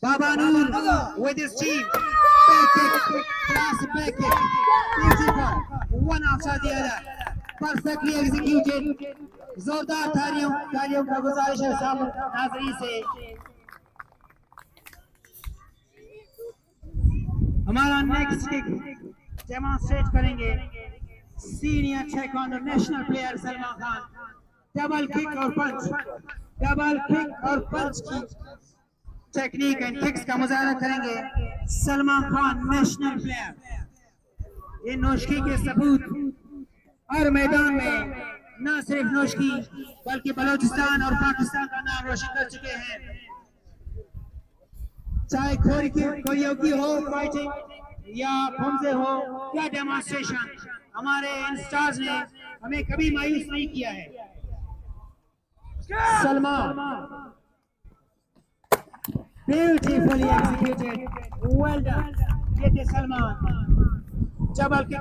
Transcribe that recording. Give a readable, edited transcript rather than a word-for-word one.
Baba Noor with his team. Back kick, class back kick. Beautiful. One after the other. Perfectly executed. जोरदार तालियों का गुजारिश है सब नाज़रीन से। हमारा नेक्स्ट किक डेमोन्स्ट्रेट करेंगे senior taekwondo national player Salman Khan. Double kick और पंच की टेक्निक एंड किक्स का मुजाहरा करेंगे सलमान खान नेशनल प्लेयर। ये नौशकी के सबूत हर मैदान में न सिर्फ नौशकी बल्कि बलूचिस्तान और पाकिस्तान का नाम रोशन कर चुके हैं। चाहे कोरियोग्राफी हो, फाइटिंग या फंजे हो या डेमोन्स्ट्रेशन, हमारे इन स्टार्स ने हमें कभी मायूस नहीं किया है। Salman beautifully executed, well done. ये थे सलमान जबल के